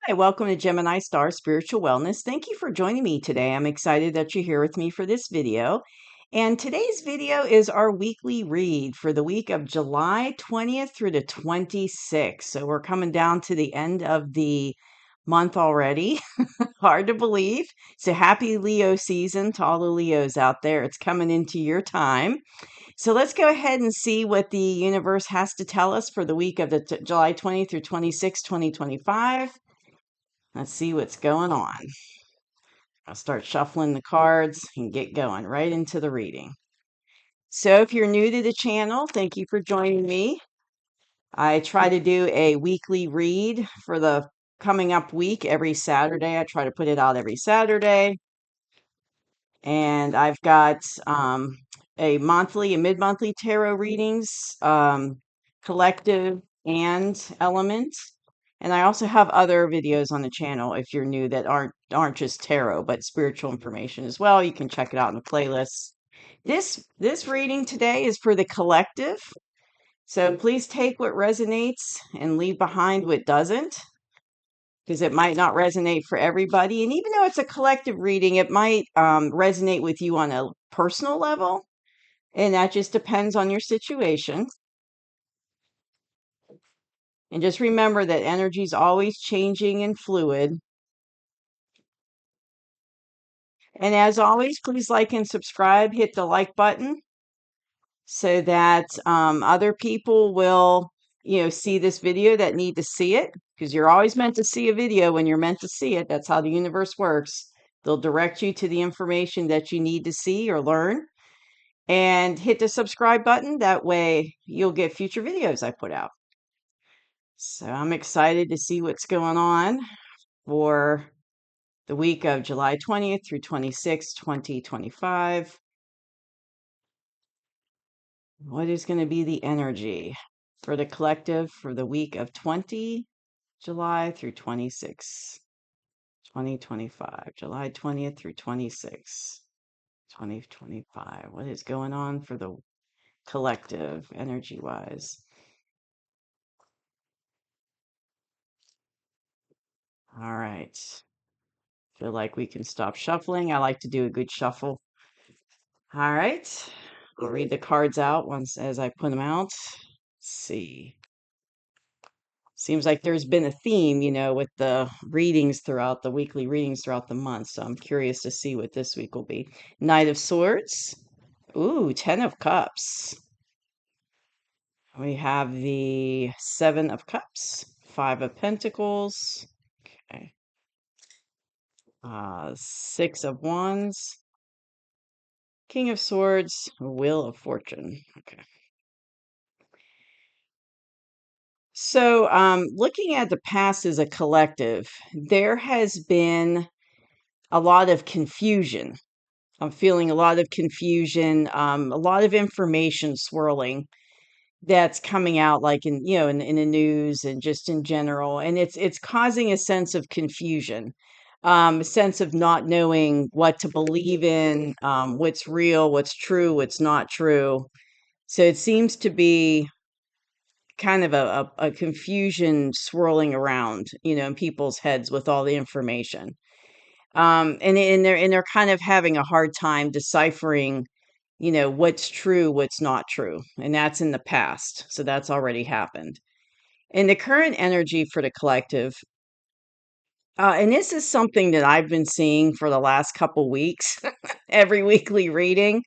Hi, welcome to Gemini Star Spiritual Wellness. Thank you for joining me today. I'm excited that you're here with me for this video. And today's video is our weekly read for the week of July 20th through the 26th. So we're coming down to the end of the month already. Hard to believe. So happy Leo season to all the Leos out there. It's coming into your time. So let's go ahead and see what the universe has to tell us for the week of the July 20th through 26th, 2025. Let's see what's going on. I'll start shuffling the cards and get going right into the reading. So if you're new to the channel, thank you for joining me. I try to do a weekly read for the coming up week every Saturday. I try to put it out every Saturday. And I've got a monthly and mid-monthly tarot readings, collective and element. And I also have other videos on the channel if you're new that aren't just tarot, but spiritual information as well. You can check it out in the playlists. This reading today is for the collective. So please take what resonates and leave behind what doesn't, because it might not resonate for everybody. And even though it's a collective reading, it might resonate with you on a personal level. And that just depends on your situation. And just remember that energy is always changing and fluid. And as always, please like and subscribe. Hit the like button so that other people will, see this video that need to see it. Because you're always meant to see a video when you're meant to see it. That's how the universe works. They'll direct you to the information that you need to see or learn. And hit the subscribe button. That way you'll get future videos I put out. So I'm excited to see what's going on for the week of July 20th through 26th, 2025. What is going to be the energy for the collective for the week of 20 July through 26, 2025? July 20th through 26, 2025. What is going on for the collective energy-wise? All right. Feel like we can stop shuffling. I like to do a good shuffle. All right. I'll read the cards out once as I put them out. Let's see. Seems like there's been a theme, with the readings throughout the weekly readings throughout the month. So I'm curious to see what this week will be. Knight of Swords. Ooh, 10 of Cups. We have the 7 of Cups, 5 of Pentacles. Okay. 6 of Wands. King of Swords, Wheel of Fortune. Okay. So, looking at the past as a collective, there has been a lot of confusion. I'm feeling a lot of confusion, a lot of information swirling that's coming out, like in the news and just in general, and it's causing a sense of confusion, a sense of not knowing what to believe in, what's real, what's true, what's not true. So it seems to be kind of a confusion swirling around, in people's heads with all the information. And they're kind of having a hard time deciphering, what's true, what's not true. And that's in the past. So that's already happened. In the current energy for the collective, and this is something that I've been seeing for the last couple weeks, every weekly reading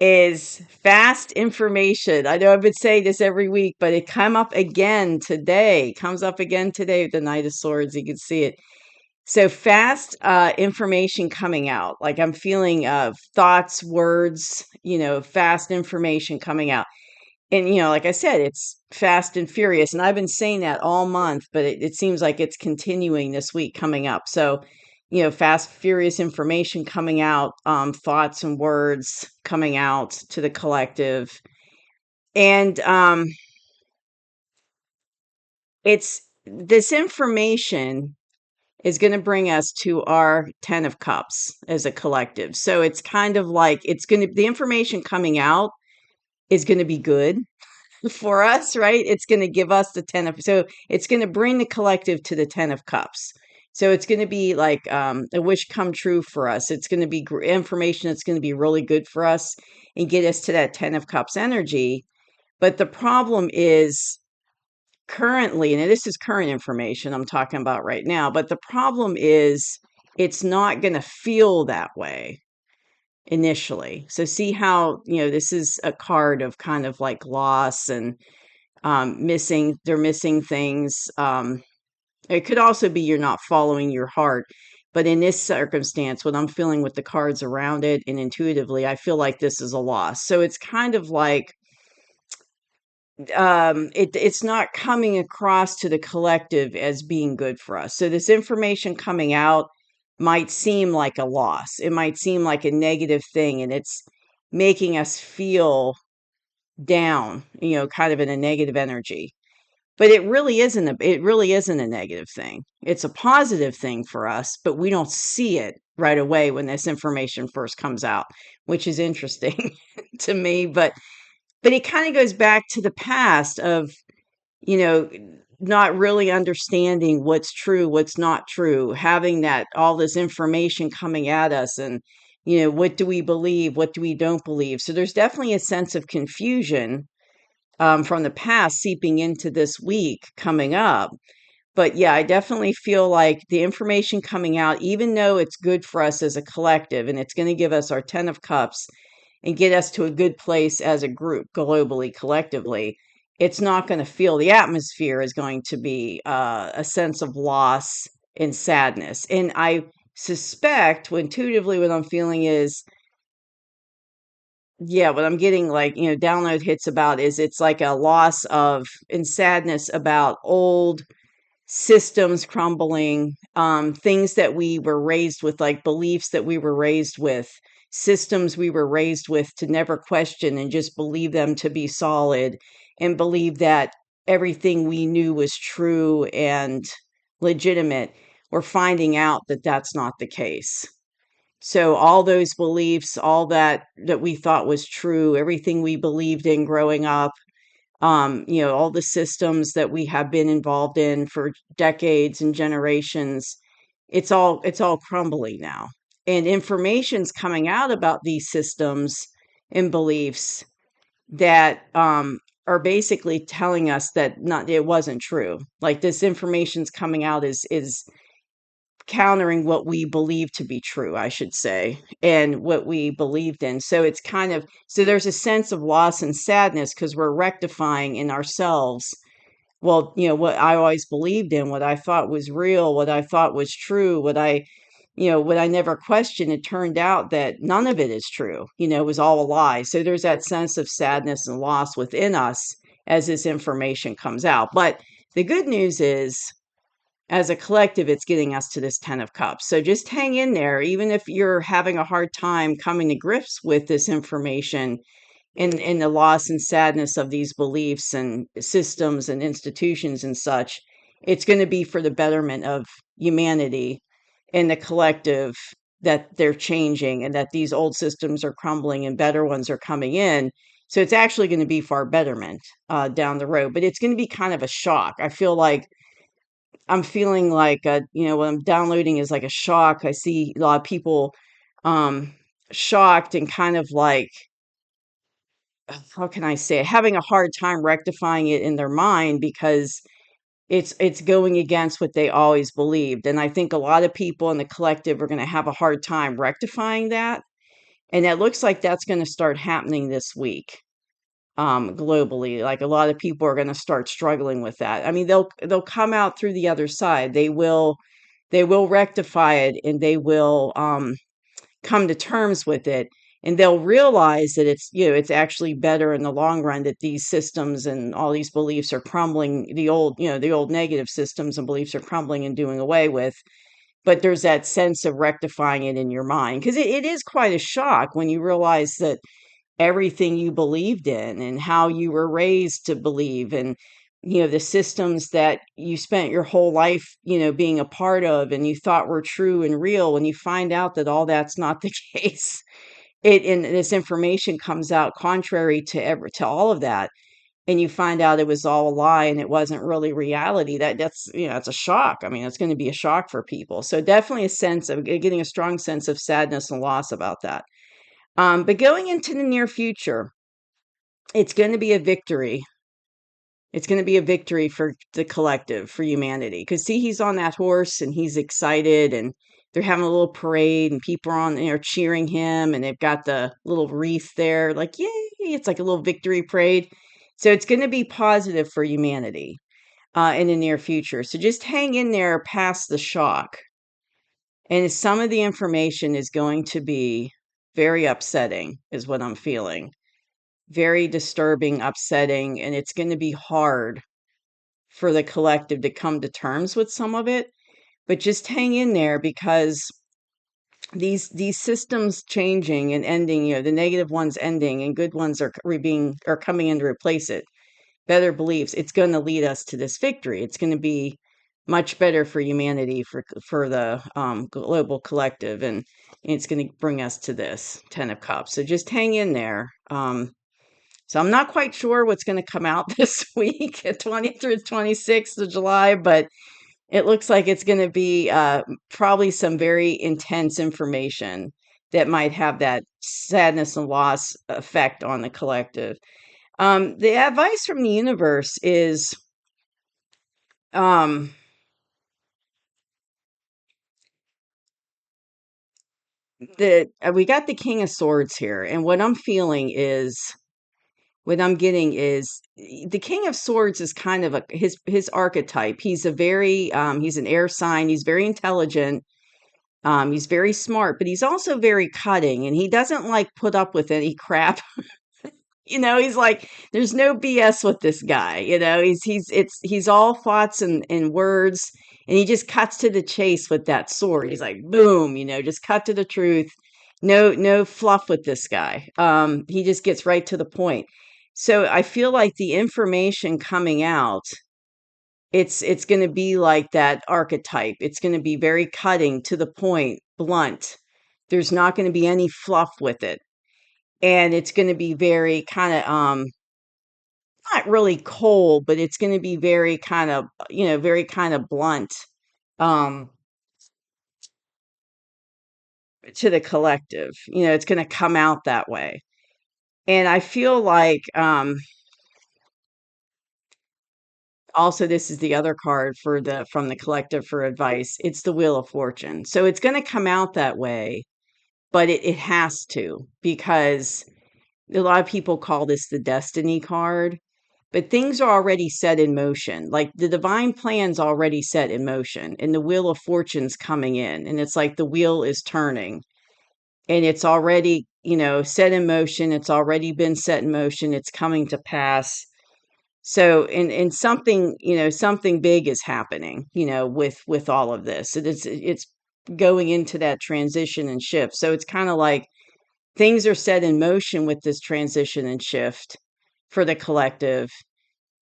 is fast information. I know I've been saying this every week, but it comes up again today with the Knight of Swords. You can see it. So fast information coming out. Like I'm feeling thoughts, words, fast information coming out. And, like I said, it's fast and furious. And I've been saying that all month, but it seems like it's continuing this week coming up. So, fast, furious information coming out, thoughts and words coming out to the collective. And it's this information is going to bring us to our 10 of Cups as a collective. So it's kind of like the information coming out is going to be good. for us, right? It's going to give us the 10 of, so it's going to bring the collective to the 10 of cups. So it's going to be like a wish come true for us. It's going to be information that's going to be really good for us and get us to that 10 of cups energy. But the problem is currently, and this is current information I'm talking about right now, but the problem is it's not going to feel that way initially. So see how, this is a card of kind of like loss and they're missing things. It could also be you're not following your heart. But in this circumstance, what I'm feeling with the cards around it and intuitively, I feel like this is a loss. So it's kind of like it's not coming across to the collective as being good for us. So this information coming out might seem like a loss. It might seem like a negative thing, and it's making us feel down, kind of in a negative energy. But it really isn't a negative thing. It's a positive thing for us, but we don't see it right away when this information first comes out, which is interesting to me. But it kind of goes back to the past of, you know, not really understanding what's true, what's not true, having that all this information coming at us and, what do we believe, what do we don't believe. So there's definitely a sense of confusion from the past seeping into this week coming up. But yeah, I definitely feel like the information coming out, even though it's good for us as a collective and it's going to give us our 10 of cups and get us to a good place as a group, globally, collectively, it's not going to feel, the atmosphere is going to be a sense of loss and sadness. And I suspect, intuitively, what I'm feeling is, yeah, what I'm getting like, download hits about is it's like a loss of and sadness about old systems crumbling, things that we were raised with, like beliefs that we were raised with, systems we were raised with to never question and just believe them to be solid and believe that everything we knew was true and legitimate. We're finding out that that's not the case. So all those beliefs, all that we thought was true, everything we believed in growing up, all the systems that we have been involved in for decades and generations, it's all crumbling now. And information's coming out about these systems and beliefs that are basically telling us that not it wasn't true. Like this information's coming out is countering what we believe to be true, I should say, and what we believed in. So it's kind of, so there's a sense of loss and sadness because we're rectifying in ourselves. Well, what I always believed in, what I thought was real, what I thought was true, what I never questioned, it turned out that none of it is true. It was all a lie. So there's that sense of sadness and loss within us as this information comes out. But the good news is, as a collective, it's getting us to this 10 of cups. So just hang in there, even if you're having a hard time coming to grips with this information and the loss and sadness of these beliefs and systems and institutions and such. It's going to be for the betterment of humanity and the collective, that they're changing and that these old systems are crumbling and better ones are coming in. So it's actually going to be for our betterment down the road. But it's going to be kind of a shock. I feel like I'm feeling like, what I'm downloading is like a shock. I see a lot of people shocked and kind of like, how can I say it, having a hard time rectifying it in their mind because it's going against what they always believed. And I think a lot of people in the collective are going to have a hard time rectifying that. And it looks like that's going to start happening this week, globally. Like a lot of people are going to start struggling with that. I mean, they'll come out through the other side. They will rectify it and they will come to terms with it, and they'll realize that it's actually better in the long run that these systems and all these beliefs are crumbling, the old negative systems and beliefs are crumbling and doing away with. But there's that sense of rectifying it in your mind because it is quite a shock when you realize that everything you believed in and how you were raised to believe and the systems that you spent your whole life being a part of and you thought were true and real, when you find out that all that's not the case, and this information comes out contrary to all of that, and you find out it was all a lie and it wasn't really reality, that's, it's a shock. I mean, it's going to be a shock for people. So definitely a sense of getting a strong sense of sadness and loss about that. But going into the near future, it's going to be a victory. It's going to be a victory for the collective, for humanity. Because see, he's on that horse and he's excited, and they're having a little parade, and people are on there cheering him, and they've got the little wreath there, like, yay! It's like a little victory parade. So it's going to be positive for humanity in the near future. So just hang in there past the shock. And some of the information is going to be very upsetting, is what I'm feeling. Very disturbing, upsetting, and it's going to be hard for the collective to come to terms with some of it. But just hang in there, because these systems changing and ending, the negative ones ending and good ones are coming in to replace it. Better beliefs, it's going to lead us to this victory. It's going to be much better for humanity, for the global collective, and it's going to bring us to this 10 of Cups. So just hang in there. So I'm not quite sure what's going to come out this week, 20th through 26th of July, but it looks like it's going to be probably some very intense information that might have that sadness and loss effect on the collective. The advice from the universe is that we got the King of Swords here, and what I'm getting is the King of Swords is kind of his archetype. He's he's an air sign. He's very intelligent. He's very smart, but he's also very cutting, and he doesn't like put up with any crap. He's like, there's no BS with this guy. He's all thoughts and words, and he just cuts to the chase with that sword. He's like, boom, just cut to the truth. No fluff with this guy. He just gets right to the point. So I feel like the information coming out, it's going to be like that archetype. It's going to be very cutting, to the point, blunt. There's not going to be any fluff with it. And it's going to be very kind of not really cold, but it's going to be very kind of, very kind of blunt um to the collective. It's going to come out that way. And I feel like also, this is the other card from the collective for advice. It's the Wheel of Fortune. So it's going to come out that way, but it has to, because a lot of people call this the destiny card, but things are already set in motion. Like the divine plan's already set in motion, and the Wheel of Fortune's coming in, and it's like the wheel is turning, and it's already, set in motion. It's already been set in motion. It's coming to pass. So, and something, something big is happening, with all of this. It's going into that transition and shift. So it's kind of like things are set in motion with this transition and shift for the collective.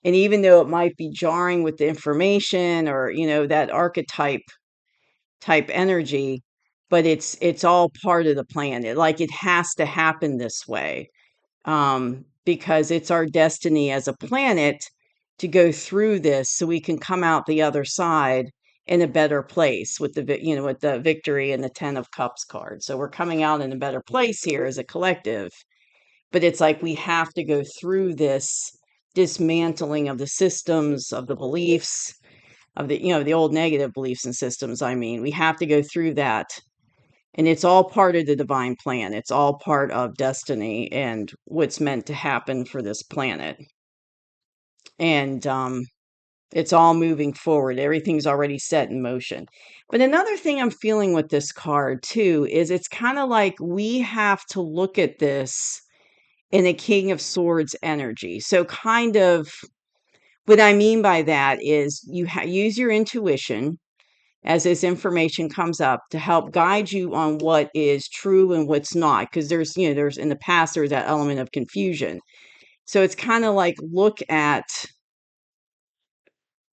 And even though it might be jarring with the information, or, that archetype type energy, but it's all part of the plan. It has to happen this way, because it's our destiny as a planet to go through this, so we can come out the other side in a better place with with the victory and the 10 of Cups card. So we're coming out in a better place here as a collective, but it's like we have to go through this dismantling of the systems, of the beliefs, of the old negative beliefs and systems. I mean, we have to go through that, and it's all part of the divine plan. It's all part of destiny and what's meant to happen for this planet. And it's all moving forward. Everything's already set in motion. But another thing I'm feeling with this card too is it's kind of like we have to look at this in a King of Swords energy. So kind of what I mean by that is you use your intuition as this information comes up to help guide you on what is true and what's not, because there's in the past there's that element of confusion. So it's kind of like look at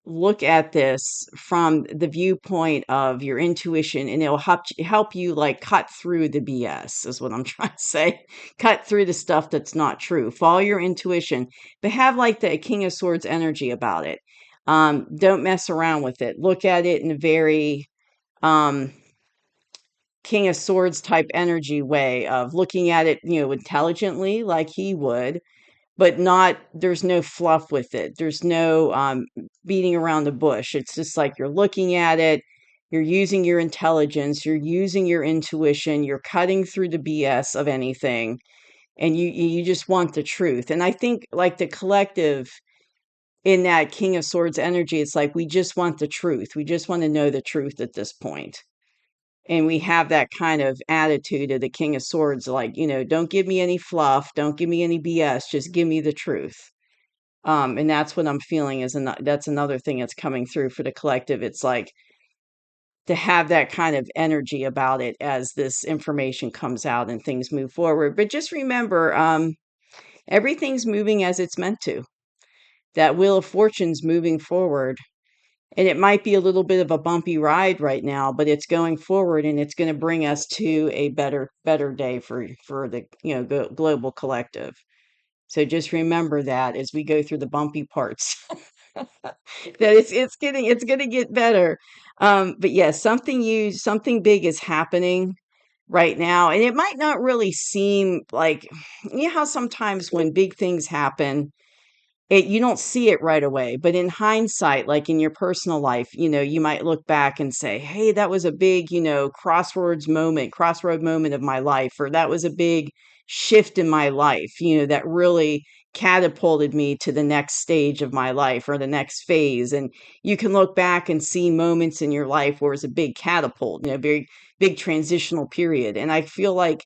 look at this from the viewpoint of your intuition, and it'll help you like cut through the BS is what I'm trying to say. Cut through the stuff that's not true. Follow your intuition, but have like the King of Swords energy about it. Don't mess around with it. Look at it in a very um King of Swords type energy way of looking at it, intelligently like he would, but not there's no fluff with it. There's no beating around the bush. It's just like you're looking at it, you're using your intelligence, you're using your intuition, you're cutting through the BS of anything, and you just want the truth. And I think like the collective in that King of Swords energy, it's like we just want the truth. We just want to know the truth at this point. And we have that kind of attitude of the King of Swords, like, don't give me any fluff, don't give me any BS, just give me the truth. And that's what I'm feeling that's another thing that's coming through for the collective. It's like to have that kind of energy about it as this information comes out and things move forward. But just remember, everything's moving as it's meant to. That Wheel of Fortune's moving forward. And it might be a little bit of a bumpy ride right now, but it's going forward and it's going to bring us to a better day for the global collective. So just remember that as we go through the bumpy parts, that it's going to get better. But yes, something big is happening right now, and it might not really seem like, how sometimes when big things happen, you don't see it right away, but in hindsight, like in your personal life, you might look back and say, hey, that was a big, crossroad moment of my life, or that was a big shift in my life, that really catapulted me to the next stage of my life or the next phase. And you can look back and see moments in your life where it's a big catapult, very big transitional period. And I feel like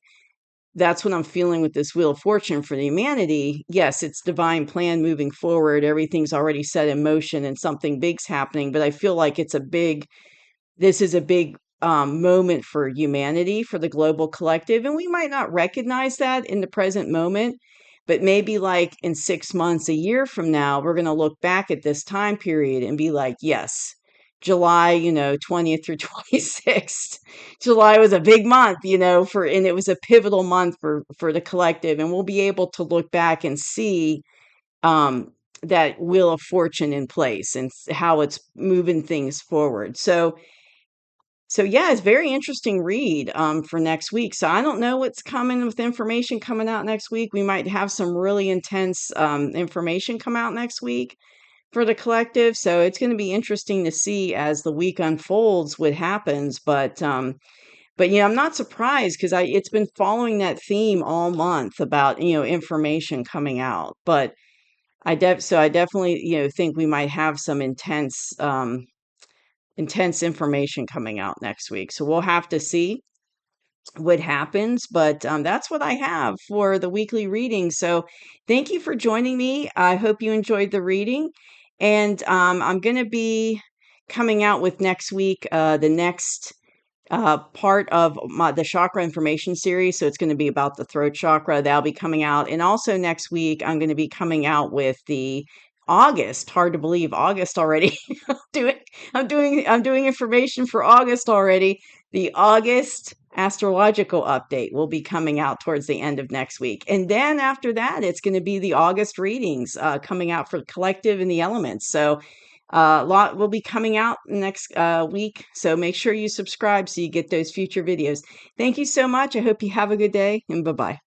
that's what I'm feeling with this Wheel of Fortune for the humanity. Yes, it's divine plan moving forward. Everything's already set in motion and something big's happening. But I feel like this is a big moment for humanity, for the global collective. And we might not recognize that in the present moment, but maybe like in 6 months, a year from now, we're going to look back at this time period and be like, yes, July, 20th through 26th. July was a big month, and it was a pivotal month for the collective. And we'll be able to look back and see um, that Wheel of Fortune in place and how it's moving things forward. So yeah, it's very interesting read for next week. So I don't know what's coming with information coming out next week. We might have some really intense information come out next week for the collective. So it's going to be interesting to see as the week unfolds what happens. But I'm not surprised because it's been following that theme all month about information coming out. But I definitely think we might have some intense information coming out next week. So we'll have to see what happens. But that's what I have for the weekly reading. So thank you for joining me. I hope you enjoyed the reading. And I'm going to be coming out with next week the next part of the chakra information series. So it's going to be about the throat chakra. That'll be coming out. And also next week, I'm going to be coming out with the August. Hard to believe, August already. doing I'm doing information for August already. The August astrological update will be coming out towards the end of next week. And then after that, it's going to be the August readings coming out for collective and the elements. So a lot will be coming out next week. So make sure you subscribe so you get those future videos. Thank you so much. I hope you have a good day, and bye-bye.